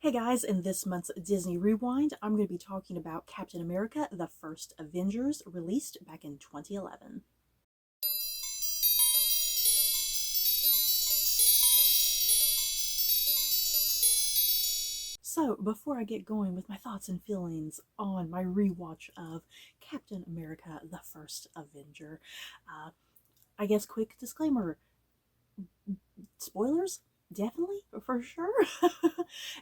Hey guys, in this month's Disney Rewind, I'm going to be talking about Captain America, the First Avengers, released back in 2011. So, before I get going with my thoughts and feelings on my rewatch of Captain America, the First Avenger, I guess quick disclaimer, spoilers? Definitely, for sure.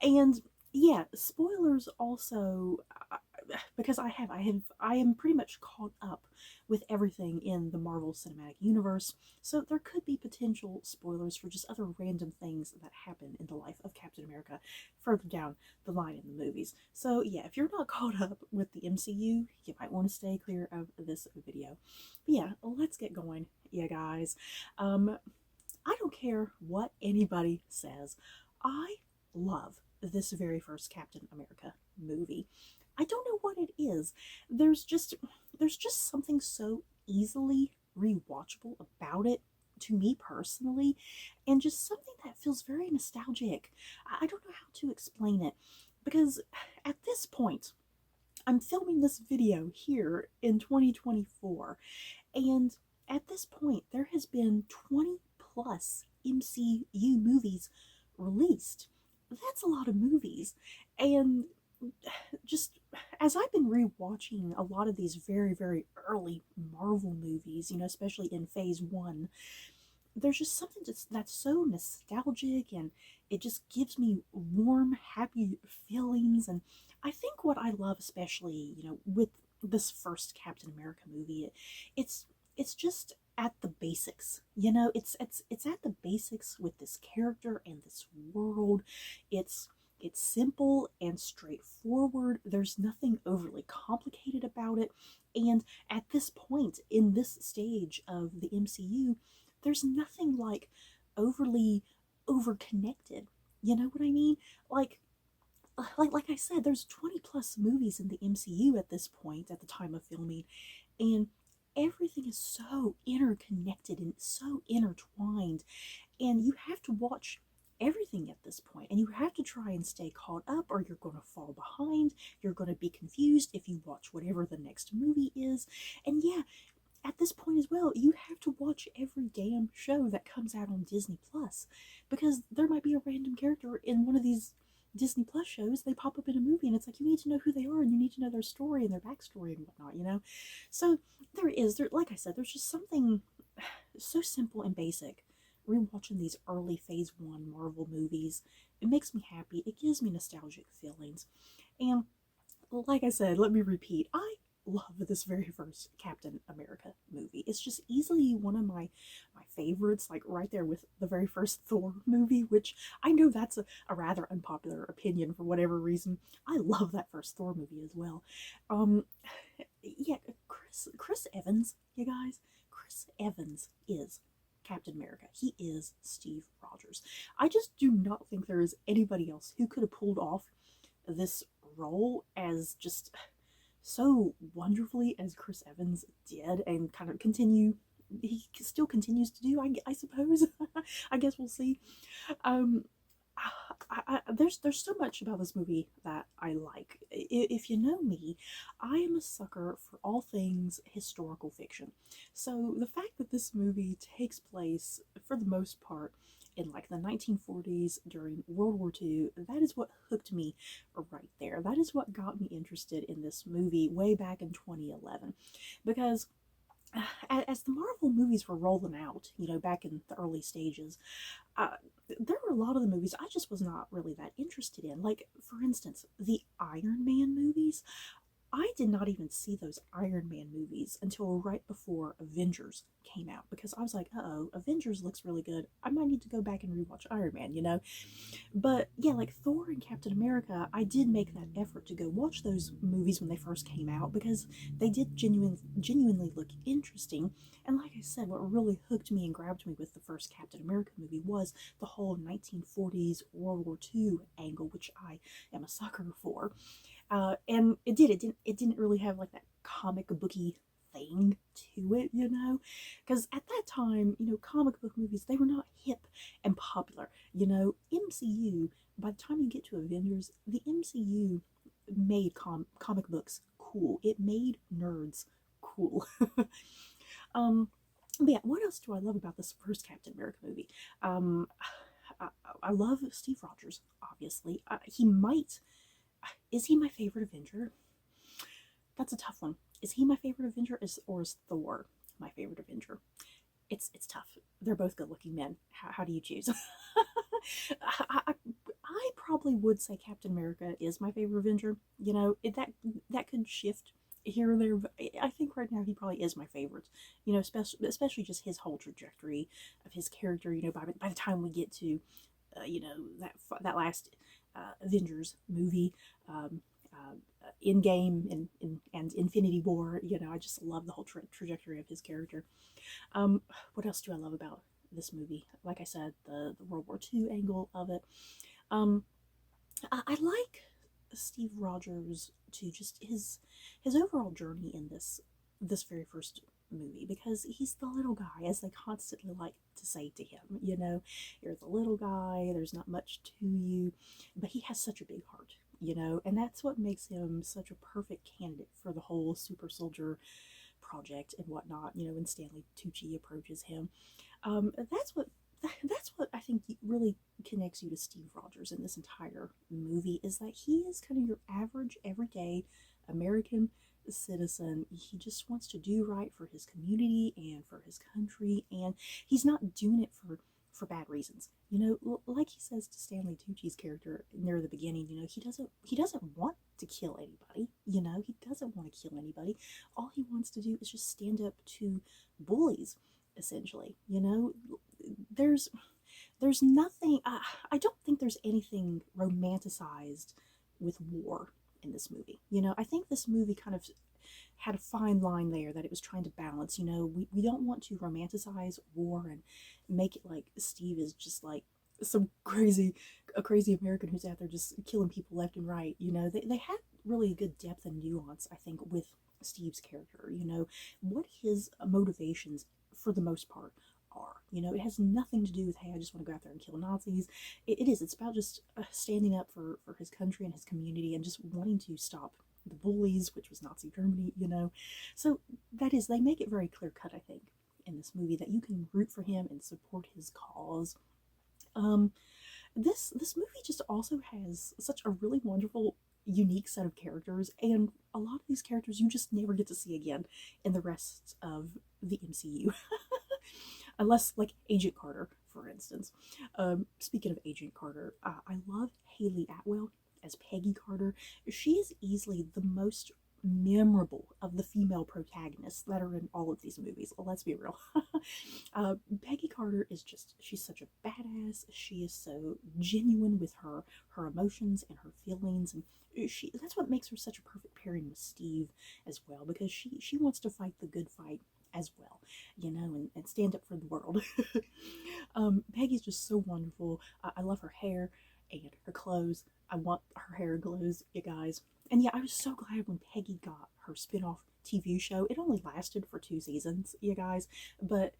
And yeah, spoilers also because I am pretty much caught up with everything in the Marvel Cinematic Universe, so there could be potential spoilers for just other random things that happen in the life of Captain America further down the line in the movies. So yeah, if you're not caught up with the MCU, you might want to stay clear of this video. But yeah, let's get going, yeah guys. I don't care what anybody says. I love this very first Captain America movie. I don't know what it is. There's just there's just something so easily rewatchable about it to me personally, and just something that feels very nostalgic. I don't know how to explain it because at this point I'm filming this video here in 2024, and at this point there has been 20 plus MCU movies released. That's a lot of movies. And just as I've been rewatching a lot of these very, very early Marvel movies, especially in phase one, there's just something that's so nostalgic, and it just gives me warm, happy feelings. And I think what I love, especially, with this first Captain America movie, it's just at the basics. It's at the basics with this character and this world. It's simple and straightforward. There's nothing overly complicated about it. And at this point in this stage of the MCU, there's nothing like overly overconnected. You know what I mean? Like like I said, there's 20 plus movies in the MCU at this point at the time of filming, and everything is so interconnected and so intertwined, and you have to watch everything at this point, and you have to try and stay caught up, or you're going to fall behind. You're going to be confused if you watch whatever the next movie is. And yeah, at this point as well, you have to watch every damn show that comes out on Disney Plus, because there might be a random character in one of these Disney Plus shows. They pop up in a movie, and it's like you need to know who they are, and you need to know their story and their backstory and whatnot. So like I said, there's just something so simple and basic. Rewatching these early phase one Marvel movies, it makes me happy. It gives me nostalgic feelings. And like I said, let me repeat, I love this very first Captain America movie. It's just easily one of my favorites, like right there with the very first Thor movie, which I know that's a rather unpopular opinion for whatever reason. I love that first Thor movie as well. Um, yeah, Chris Evans, you guys, Chris Evans is Captain America. He is Steve Rogers. I just do not think there is anybody else who could have pulled off this role as just so wonderfully as Chris Evans did, and kind of he still continues to do, I suppose. I guess we'll see. um there's so much about this movie that I like. If you know me, I am a sucker for all things historical fiction. So the fact that this movie takes place, for the most part, in like the 1940s during World War II, that is what hooked me right there. That is what got me interested in this movie way back in 2011. Because as the Marvel movies were rolling out, back in the early stages, there were a lot of the movies I just was not really that interested in. Like, for instance, the Iron Man movies. I did not even see those Iron Man movies until right before Avengers came out, because I was like, uh-oh, Avengers looks really good. I might need to go back and rewatch Iron Man. But yeah, like Thor and Captain America, I did make that effort to go watch those movies when they first came out, because they did genuinely look interesting. And like I said, what really hooked me and grabbed me with the first Captain America movie was the whole 1940s World War II angle, which I am a sucker for. And it didn't really have like that comic booky thing to it. Because at that time, comic book movies, they were not hip and popular. MCU by the time you get to Avengers, the MCU made comic books cool. It made nerds cool. um, but yeah, what else do I love about this first Captain America movie? Um, I, I love Steve Rogers, obviously. Is he my favorite Avenger? That's a tough one. Is he my favorite Avenger, or is Thor my favorite Avenger? It's tough. They're both good looking men. How do you choose? I probably would say Captain America is my favorite Avenger. You know, that could shift here or there, but I think right now he probably is my favorite. You know, especially just his whole trajectory of his character. You know, by the time we get to, you know, that last Avengers movie, Endgame and Infinity War. You know, I just love the whole trajectory of his character. What else do I love about this movie? Like I said, the World War II angle of it. Um, I like Steve Rogers to just his overall journey in this very first movie, because he's the little guy, as they constantly like to say to him. You know, you're the little guy. There's not much to you, but he has such a big heart. You know, and that's what makes him such a perfect candidate for the whole super soldier project and whatnot. You know, when Stanley Tucci approaches him, that's what I think really connects you to Steve Rogers in this entire movie, is that he is kind of your average, everyday American citizen. He just wants to do right for his community and for his country, and he's not doing it for bad reasons. You know, like he says to Stanley Tucci's character near the beginning, you know, he doesn't want to kill anybody. You know, he doesn't want to kill anybody. All he wants to do is just stand up to bullies, essentially. You know, there's nothing. I don't think there's anything romanticized with war in this movie. You know, I think this movie kind of had a fine line there that it was trying to balance. You know, we don't want to romanticize war and make it like Steve is just like a crazy American who's out there just killing people left and right. You know, they had really good depth and nuance, I think, with Steve's character. You know, what his motivations for the most part are. You know, it has nothing to do with, hey, I just want to go out there and kill Nazis. It's about just standing up for his country and his community and just wanting to stop the bullies, which was Nazi Germany. You know, so they make it very clear cut, I think, in this movie, that you can root for him and support his cause. um this movie just also has such a really wonderful, unique set of characters, and a lot of these characters you just never get to see again in the rest of the MCU. Unless, like, Agent Carter, for instance. Speaking of Agent Carter, I love Haley Atwell as Peggy Carter. She is easily the most memorable of the female protagonists that are in all of these movies. Let's be real. Peggy Carter is just, she's such a badass. She is so genuine with her emotions and her feelings, and that's what makes her such a perfect pairing with Steve as well, because she wants to fight the good fight as well, you know, and stand up for the world. Peggy's just so wonderful. I love her hair and her clothes. I want her hair glows, you guys. And yeah, I was so glad when Peggy got her spin-off TV show. It only lasted for 2 seasons, you guys, but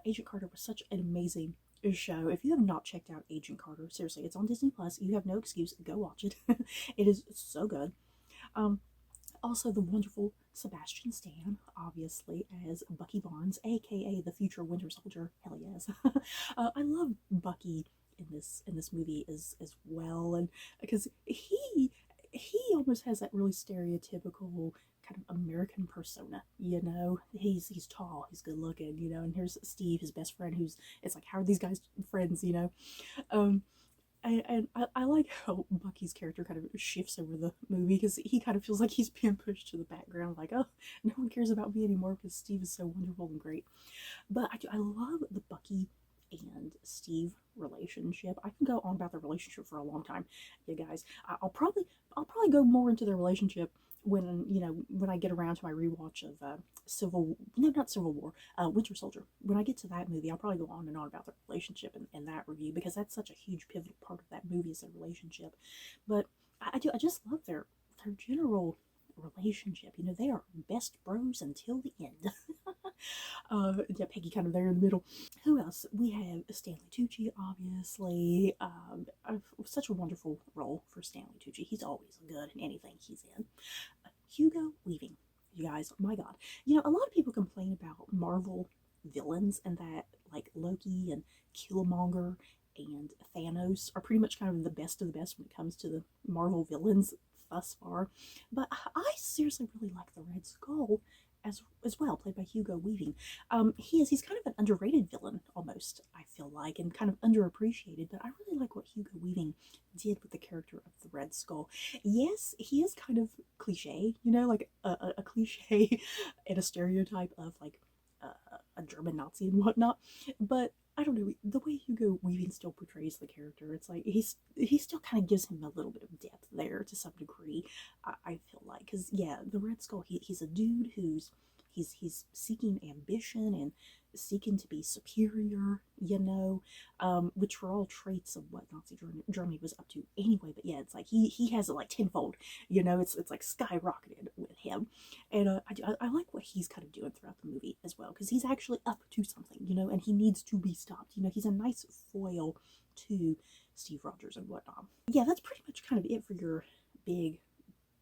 Agent Carter was such an amazing show. If you have not checked out Agent Carter, seriously, it's on Disney Plus. You have no excuse. Go watch it. It is so good. Um, Also, the wonderful Sebastian Stan, obviously, as Bucky Barnes, aka the future Winter Soldier. Hell yes. I love Bucky in this movie as well, and because he almost has that really stereotypical kind of American persona. You know, he's tall, he's good looking. You know, and here's Steve, his best friend, who's, it's like, how are these guys friends? You know. Um, and I like how Bucky's character kind of shifts over the movie, because he kind of feels like he's being pushed to the background, like, oh, no one cares about me anymore because Steve is so wonderful and great. But I love the Bucky and Steve relationship. I can go on about their relationship for a long time, you guys. I'll probably go more into their relationship when, you know, when I get around to my rewatch of not Civil War, Winter Soldier. When I get to that movie, I'll probably go on and on about their relationship in that review, because that's such a huge pivotal part of that movie, is their relationship. But I just love their general relationship. You know, they are best bros until the end. Yeah, Peggy kind of there in the middle. Who else? We have Stanley Tucci, obviously. Such a wonderful role for Stanley Tucci. He's always good in anything he's in. Hugo Weaving, you guys, oh my god. You know, a lot of people complain about Marvel villains and that, like, Loki and Killmonger and Thanos are pretty much kind of the best of the best when it comes to the Marvel villains thus far. But I seriously really like the Red Skull as well, played by Hugo Weaving. He's kind of an underrated villain almost, I feel like, and kind of underappreciated, but I really like what Hugo Weaving did with the character of the Red Skull. Yes, he is kind of cliche, you know, like a cliche and a stereotype of like a German Nazi and whatnot, but I don't know, the way Hugo Weaving still portrays the character, it's like he still kind of gives him a little bit of depth there to some degree. I feel like, because yeah, the Red Skull, he's a dude who's he's seeking ambition and seeking to be superior, you know, which were all traits of what Nazi Germany was up to anyway. But yeah, it's like he has it like tenfold, you know. It's like skyrocketed with him, and I like what he's kind of doing throughout the movie as well, because he's actually up to something, you know, and he needs to be stopped. You know, he's a nice foil to Steve Rogers and whatnot. Yeah, that's pretty much kind of it for your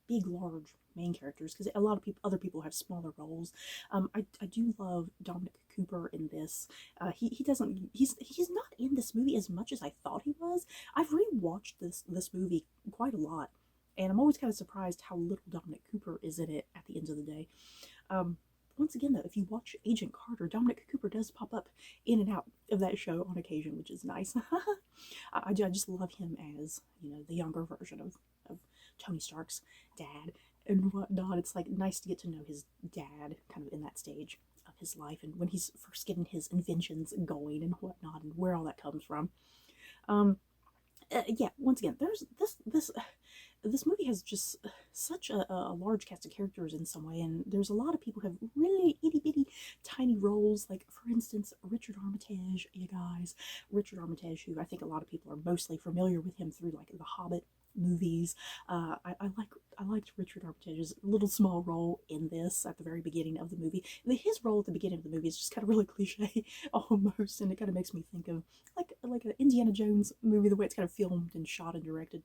large main characters, because a lot of other people have smaller roles. I do love Dominic Cooper in this. He's not in this movie as much as I thought he was. I've rewatched this movie quite a lot, and I'm always kind of surprised how little Dominic Cooper is in it at the end of the day. Once again, though, if you watch Agent Carter, Dominic Cooper does pop up in and out of that show on occasion, which is nice. I just love him as, you know, the younger version of Tony Stark's dad and whatnot. It's like nice to get to know his dad kind of in that stage of his life, and when he's first getting his inventions going and whatnot, and where all that comes from. Yeah, once again, there's this movie has just such a large cast of characters in some way, and there's a lot of people who have really itty bitty tiny roles. Like, for instance, Richard Armitage, you guys. Richard Armitage, who I think a lot of people are mostly familiar with him through like the Hobbit movies. I liked Richard Armitage's little small role in this at the very beginning of the movie. His role at the beginning of the movie is just kind of really cliche almost, and it kind of makes me think of like an Indiana Jones movie, the way it's kind of filmed and shot and directed.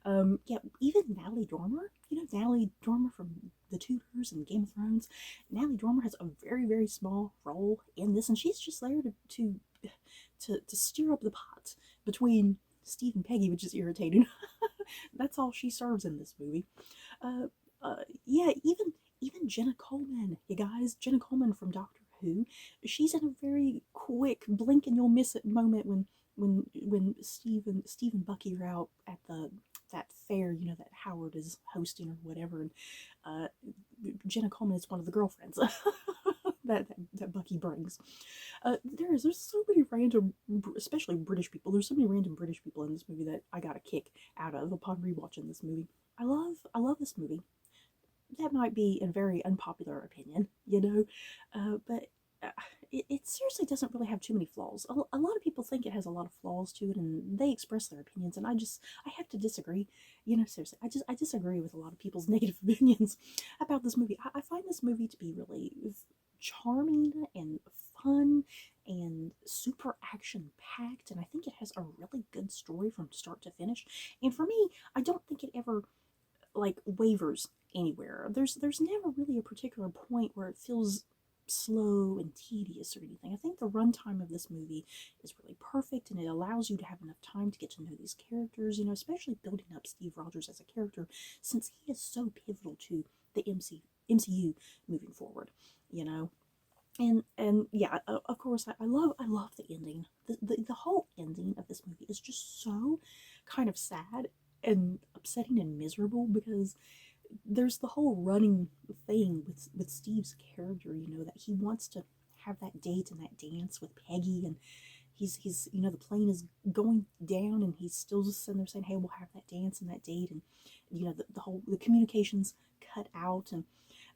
Yeah, even Natalie Dormer, you know, Natalie Dormer from The Tudors and Game of Thrones. Natalie Dormer has a very, very small role in this, and she's just there to stir up the pot between Steve and Peggy, which is irritating. That's all she serves in this movie. Yeah, even Jenna Coleman, you guys. Jenna Coleman from Doctor Who. She's in a very quick blink and you'll miss it moment when Steve and Bucky are out at that fair, you know, that Howard is hosting or whatever, and Jenna Coleman is one of the girlfriends that Bucky brings. There's so many random, especially British people. There's so many random British people in this movie that I got a kick out of upon rewatching this movie. I love this movie. That might be a very unpopular opinion, you know, but it seriously doesn't really have too many flaws. A lot of people think it has a lot of flaws to it, and they express their opinions, and I have to disagree. You know, seriously, I disagree with a lot of people's negative opinions about this movie. I find this movie to be really charming and fun and super action packed, and I think it has a really good story from start to finish. And for me, I don't think it ever like wavers anywhere. There's never really a particular point where it feels slow and tedious or anything. I think the runtime of this movie is really perfect, and it allows you to have enough time to get to know these characters, you know, especially building up Steve Rogers as a character, since he is so pivotal to the MCU moving forward, you know. And yeah, of course, I love the ending. The whole ending of this movie is just so kind of sad and upsetting and miserable, because there's the whole running thing with Steve's character, you know, that he wants to have that date and that dance with Peggy, and he's you know, the plane is going down, and he's still just sitting there saying, hey, we'll have that dance and that date, and you know, the communications cut out,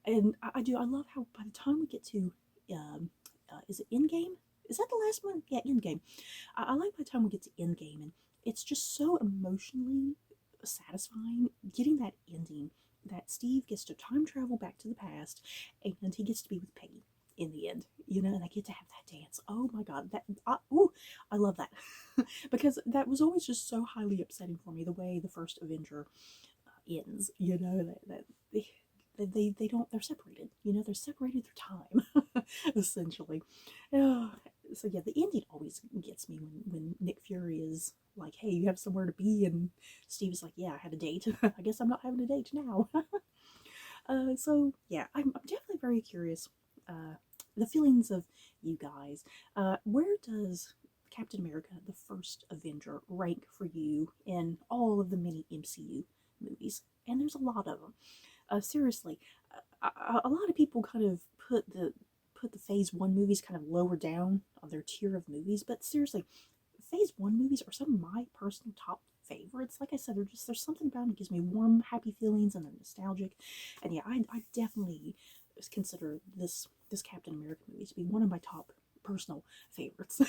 and I love how by the time we get to is it Endgame? Is that the last one? Yeah, Endgame. I like by the time we get to Endgame, and it's just so emotionally satisfying getting that ending that Steve gets to time travel back to the past, and he gets to be with Peggy in the end, you know, and they get to have that dance. Oh my God, I love that because that was always just so highly upsetting for me, the way the first Avenger ends, you know, that they don't, they're separated, you know, they're separated through time, essentially. So yeah, the ending always gets me when Nick Fury is like, hey, you have somewhere to be, and Steve is like, yeah, I had a date. I guess I'm not having a date now. So yeah, I'm definitely very curious. The feelings of you guys. Where does Captain America, the first Avenger, rank for you in all of the many MCU movies? And there's a lot of them. Seriously, a lot of people kind of put the Phase One movies kind of lower down on their tier of movies, but seriously, Phase One movies are some of my personal top favorites. Like I said, there's something about them that gives me warm, happy feelings, and they're nostalgic. And yeah, I definitely consider this Captain America movie to be one of my top personal favorites.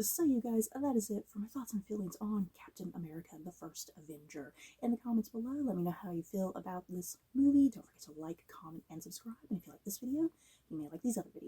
So, you guys, that is it for my thoughts and feelings on Captain America, the First Avenger. In the comments below, let me know how you feel about this movie. Don't forget to like, comment, and subscribe. And if you like this video, you may like these other videos.